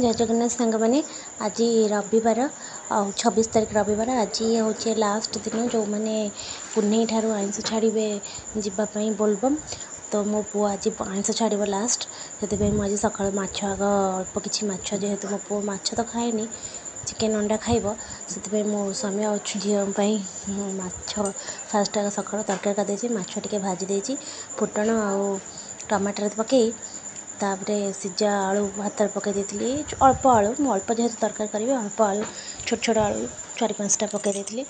जय जगन्नाथ सांग मैंने आज रविवार 26 तारीख रविवार आज हूँ लास्ट दिन जो मैंने पुनई ठार आइंस छाड़े जावाई बोलबम तो मो पु आज आइंस छाड़ लास्ट से मुझे सका माछ आग अल्प कि जेहेतु मो पु माछ तो खाएनी चिकेन अंडा खाइब से मो स्वामी और झीपाई माछ फास्ट आग सका तरकारी करदे माछ टे भाजी देती फुटण आ टमाटर पकई तापरे सीजा आलू भात पकई देती अल्प आलू मुझे जेहेतु तरकारी करी अल्प आलू छोट छोट आलू 4-5टा पकई देती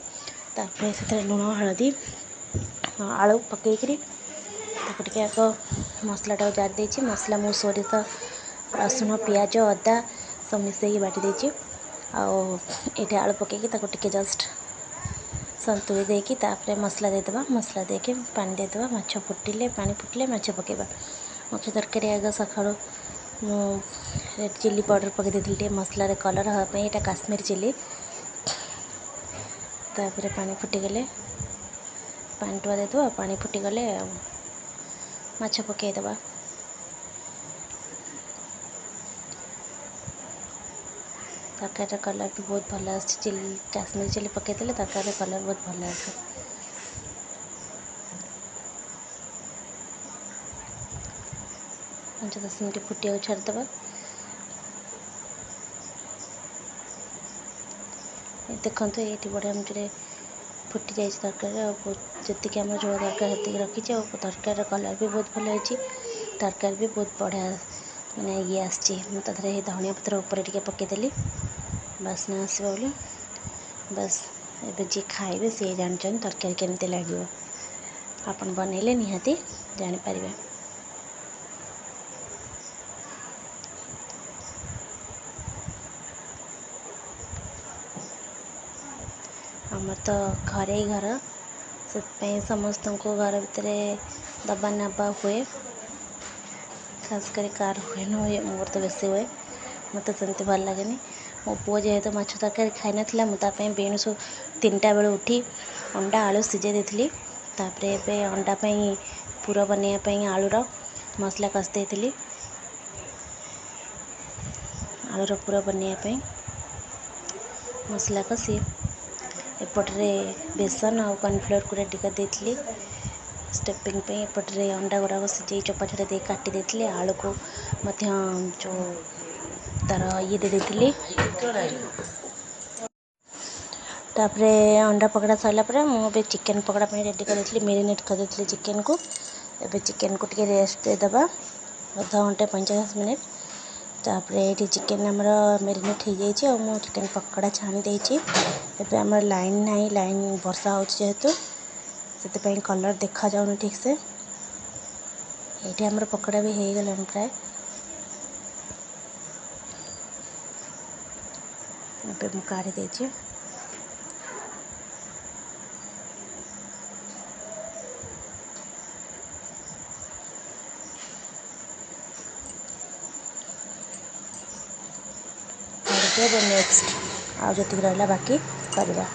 तापरे से लुण हलदी आलू पकईकरी टे आग मसलाटा जार देती मसला मु सोरिष रसुण पियाज अदा सब मिसई बाटी देती आटे आलू पकईकि टे जस्ट संतुली देकी तापरे मसला देदेबा मसला देके पानी देदेबा माछ फुटिले पानी फुटिले माछ पकेबा माछ तरकारी आग सका रेड चिली पाउडर पकई देती मसलार कलर हाँपाई यहाँ काश्मीर चिली तापरे पानी फुटिगले पानी टुआ देदेबा पानी फुटिगले माछ पकईदेबा तरकारी कलर भी बहुत भल चिली काश्मीर चिली पकईदेले तरकारी कलर बहुत भल आसे 5-10 मिनट फुटिया छाड़देबा देखो ये बढ़िया मुझे फुटी जाए तरकारी जी आम झोल दरकार से रखी तरकार कलर भी बहुत भल होती तरकारी भी बहुत बढ़िया मैंने ये आसरे धनिया पत्र उपर टे पकईदेली बास्ना आसो बोली बस एबे जी खाइबे सी जानते तरकारी केमती लगे आपन बनइले निहाती जानीपर आम तो घरे ही घर से समस्त को घर भितर दबा नबा हुए खासकर कार हुए न हुए मोर तो बेसी हुए मत सेमती भल लगे मो पु जेहेतु माछ तरकारी खाई ना मुझे बेणुस 3टा बेलू उठी अंडा आलू सीझे देती तापरे एबे अंडा पूरा बनवाई आलूर मसला कस देती आलूर पूरा बनवाई मसला कसी एपटे बेसन आ कॉर्नफ्लोर पूरा टिका देती स्टेपिंग एपटे अंडा गुड़ाक सीझे चोपा छड़ा दे काटी देती आलू को जो तार ये दे देती तापरे अंडा पकड़ा सारा पर मुझे चिकेन पकड़ा रेडी कर मेरिनेट कर देती चिकेन को एबे चिकेन को टिके रेस्ट देदेबा आधा घंटे 45 मिनट तापरे ये चिकेन आमर मेरिनेट हो जाए मु चिकेन पकड़ा छाणी देती एबे आमर लाइन नहीं लाइन वर्षा हो जेहेतु से कलर देखा जाऊन ठीक से ये आमर पकड़ा भी हो गला प्राय एबे मु काढ़ी देती नेक्स्ट आज जी रहा बाकी करवा।